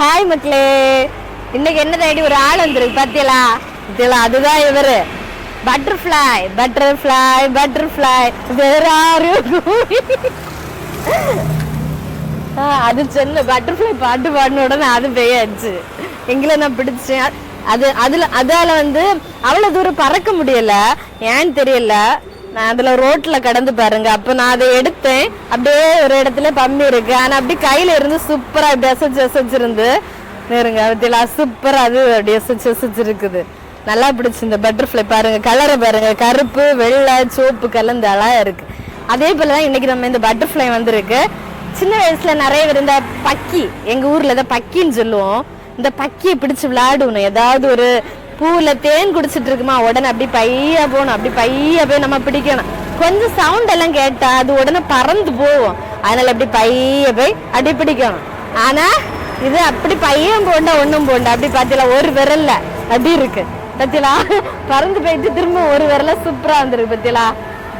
Hi மக்களே, இன்னைக்கு என்ன தேடி ஒரு ஆள் வந்துருக்கு பாத்தீங்களா? அதுதான் இவரு. பட்டர்ஃப்ளை பட்டர்ஃப்ளை பட்டர்ஃப்ளை வேற அது சொன்ன பட்டர்ஃப்ளை பாட்டு பாடின உடனே அது பெய்யாச்சு. எங்களை நான் பிடிச்சேன். அதால வந்து அவ்வளவு தூரம் பறக்க முடியல, ஏன்னு தெரியல. நான் அதுல ரோட்ல கடந்து பாருங்க. அப்ப நான் அதை எடுத்தேன், அப்படியே ஒரு இடத்துல பம்பி இருக்கு. ஆனா அப்படி கையில இருந்து சூப்பரா அப்படி அசைச்சிருந்து நேருங்க சூப்பரா அது அப்படி அசைச்சிருக்குது. நல்லா பிடிச்சி. இந்த பட்டர்ஃப்ளை பாருங்க, கலரை பாருங்க, கருப்பு வெள்ளை சோப்பு கலந்து அழகா இருக்கு. அதே போலதான் இன்னைக்கு நம்ம இந்த பட்டர்ஃப்ளை வந்திருக்கு. சின்ன வயசுல நிறைய பேர் இந்த பக்கி, எங்க ஊர்ல இதை பக்கின்னு சொல்லுவோம், இந்த பக்கியை பிடிச்சு விளையாடணும். ஏதாவது ஒரு பூல தேன் குடிச்சிட்டு இருக்குமா, உடனே அப்படி பையா போகணும், அப்படி பையா போய் நம்ம பிடிக்கணும். கொஞ்சம் சவுண்ட் எல்லாம் கேட்டா அது உடனே பறந்து போவோம். அதனால அப்படி பைய போய் அப்படி பிடிக்கணும். ஆனா இது அப்படி பையன் போண்டா ஒண்ணும் போண்டா அப்படி பாத்தீங்களா, ஒரு விரல்ல அப்படி இருக்கு பத்தியலா, பறந்து போயிட்டு திரும்ப ஒரு விரல சூப்பரா வந்துருக்கு பத்தியலா.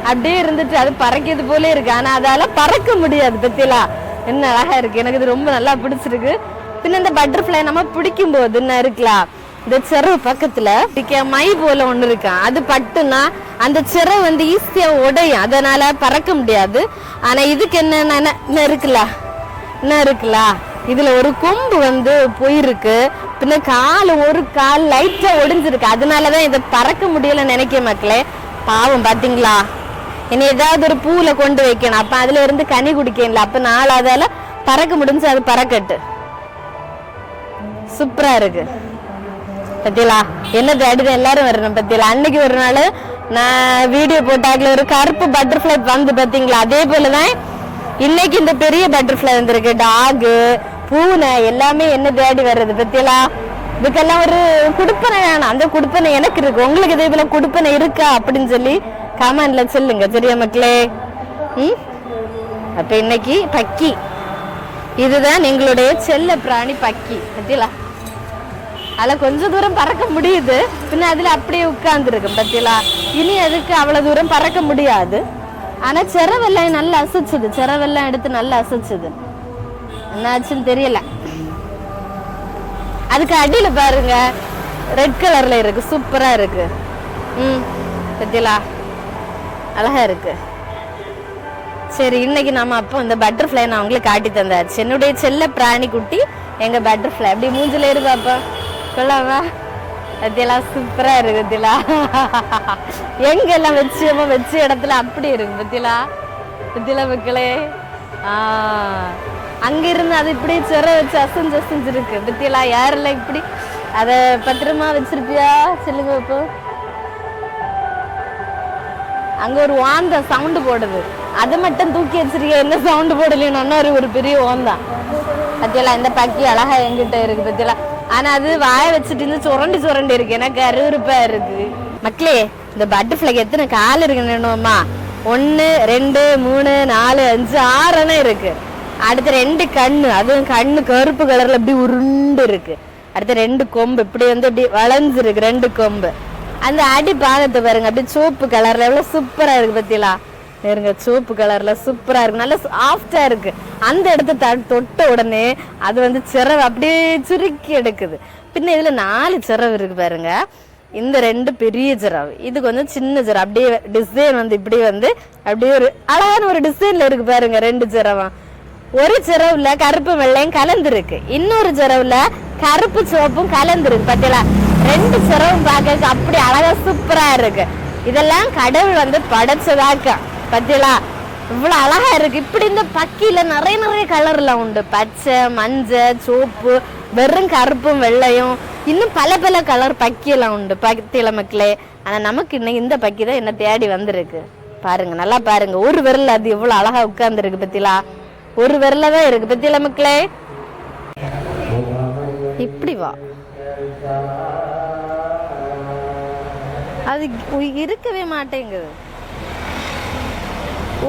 அப்படியே இருந்துட்டு அது பறக்கிறது போல இருக்கு. ஆனா அதால பறக்க முடியாது பத்தியலா. என்ன அழகா இருக்கு, எனக்கு இது ரொம்ப நல்லா பிடிச்சிருக்கு. பின்ன இந்த பட்டர்ஃப்ளை நம்ம பிடிக்கும் போது என்ன இருக்கலாம், இந்த சிறகு பக்கத்துல மை போல ஒண்ணு இருக்கா, அது பட்டுனா அந்த சிறகு வந்து ஈஸியா உடையும், அதனால பறக்க முடியாது. ஆனா இதுக்கு என்ன இருக்குல்ல, இதுல ஒரு கொம்பு வந்து போயிருக்கு. பின்ன ஒரு கால் லைட்டா ஒடிஞ்சிருக்கு. அதனாலதான் இதை பறக்க முடியல நினைக்க மக்களே. பாவம் பாத்தீங்களா, இனி ஏதாவது ஒரு பூல கொண்டு வைக்கணும், அப்ப அதுல இருந்து கனி குடிக்கல, அப்ப நாளாதால பறக்க முடிஞ்சு அது பறக்கட்டு. சூப்பரா இருக்கு பத்தியலா. என்ன தேடிதான் எல்லாரும் வரணும் பத்தியலா. அன்னைக்கு ஒரு நாள் நான் வீடியோ போட்டாக்கல ஒரு கருப்பு பட்டர்ஃப்ளை வந்து பாத்தீங்களா, அதே போலதான் இன்னைக்கு இந்த பெரிய பட்டர்ஃப்ளை வந்திருக்கு. டாகு பூனை எல்லாமே என்ன தேடி வர்றது பத்தியலா. இதுக்கெல்லாம் ஒரு குடுப்பனை வேணும். அந்த குடுப்பனை எனக்கு இருக்கு. உங்களுக்கு இதே போல குடுப்பனை இருக்கா அப்படின்னு சொல்லி கமெண்ட்ல சொல்லுங்க, சரியா மக்களே? அப்ப இன்னைக்கு பக்கி, இதுதான் எங்களுடைய செல்ல பிராணி பக்கி பத்தியலா. அதுல கொஞ்ச தூரம் பறக்க முடியுது, பின்ன அதுல அப்படியே உட்கார்ந்து இருக்கு பத்தியலா. இனி அதுக்கு அவ்வளவு தூரம் பறக்க முடியாது. ஆனா சிறவெல்லாம் நல்லா அசைச்சுது, சிறவெல்லாம் எடுத்து நல்லா அசைச்சுது. என்னாச்சுன்னு தெரியல. அதுக்கு அடியில பாருங்க ரெட் கலர்ல இருக்கு, சூப்பரா இருக்கு. பத்தியலா அழகா இருக்கு. சரி, இன்னைக்கு நம்ம அப்போ இந்த பட்டர்ஃப்ளை நான் உங்களுக்கு காட்டி தந்தாச்சு. என்னுடைய செல்ல பிராணி குட்டி எங்க பட்டர்ஃப்ளை. அப்படி மூஞ்சில இருக்கு அப்பா கொள்ளாவா பத்தியெல்லாம் சூப்பரா இருக்கு பத்தியலா. எங்க எல்லாம் வச்ச இடத்துல அப்படி இருக்கு பத்தியலா. பத்தியலா மக்களே, அங்க இருந்து அது இப்படி சிற வச்சு அசைஞ்சிருக்கு பத்தியலா. யாரெல்லாம் இப்படி அத பத்திரமா வச்சிருப்பியா சொல்லுங்க. இப்போ அங்க ஒரு வாந்த சவுண்டு போடுது, அதை மட்டும் தூக்கி வச்சிருக்க, என்ன சவுண்டு போடலன்னு ஒரு பெரிய ஓந்தான் பத்தியலா. இந்த பக்கி அழகா எங்கிட்ட இருக்கு பத்தியலா. ஆனா அது வாய வச்சுட்டு சுரண்டி இருக்கு, எனக்கு அருவருப்பா இருக்கு மக்களே. இந்த பட்டர்ஃப்ளைக்கு எத்தனை கால் இருக்குன்னு 1 2 3 4 5 6 இருக்கு. அடுத்த 2 கண்ணு, அதுவும் கண்ணு கருப்பு கலர்ல இப்படி உருண்டு இருக்கு. அடுத்த 2 கொம்பு இப்படி வந்து இப்படி வளைஞ்சிருக்கு, 2 கொம்பு. அந்த அடி பாகத்தை பாருங்க, அப்படி சோப்பு கலர்ல எவ்வளவு சூப்பரா இருக்கு பத்தியலா. நேருங்க, சோப்பு கலர்ல சூப்பரா இருக்கு, நல்ல சாஃப்டா இருக்கு. அந்த இடத்த தொட்ட உடனே அது வந்து சிறவு அப்படியே சுருக்கி எடுக்குது. பின்ன இதுல 4 சிறவு இருக்கு பாருங்க. இந்த 2 பெரிய சிறவு, இது கொஞ்சம் சின்ன சிறவு. அப்படியே டிசைன் வந்து இப்படி வந்து அப்படியே ஒரு அழகான ஒரு டிசைன்ல இருக்கு பாருங்க. 2 சிறவம். ஒரு சிறவுல கருப்பு வெள்ளையும் கலந்துருக்கு, இன்னொரு சிறவுல கருப்பு சிவப்பும் கலந்துருக்கு பத்தியலா. 2 சிறவும் பார்க்க அப்படி அழகா சூப்பரா இருக்கு. இதெல்லாம் கடவுள் வந்து படைச்சதாக்க பத்தியலா. இவ்வளவு அழகா இருக்கு. இப்படி இந்த பக்கியில நிறைய கலர்ல உண்டு, பச்சை மஞ்சள் சோப்பு, வெறும் கருப்பும் வெள்ளையும், இன்னும் பல கலர் பக்கியெல்லாம் உண்டு பத்தியல மக்களே. ஆனா நமக்கு இன்னைக்கு இந்த பக்கி தான் என்ன தேடி வந்திருக்கு பாருங்க. நல்லா பாருங்க, ஒரு விரல் அது எவ்வளவு அழகா உட்கார்ந்து இருக்கு பத்தியலா. ஒரு விரல தான் இருக்கு பத்தியல மக்களே. இப்படி வா, அது இருக்கவே மாட்டேங்குது,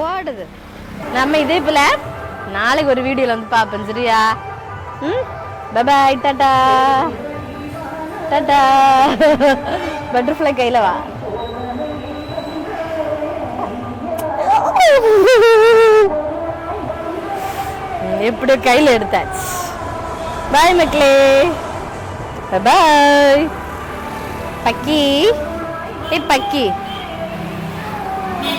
ஓடுது. நம்ம இதே போல நாளைக்கு ஒரு வீடியோல வந்து பாப்போம், சரியா? Bye bye, tata tata. Butterfly கையில வா. எப்படி கையில எடுத்தாச்சு. பாய் மக்களே, பாய். பக்கி, ஏ பக்கி.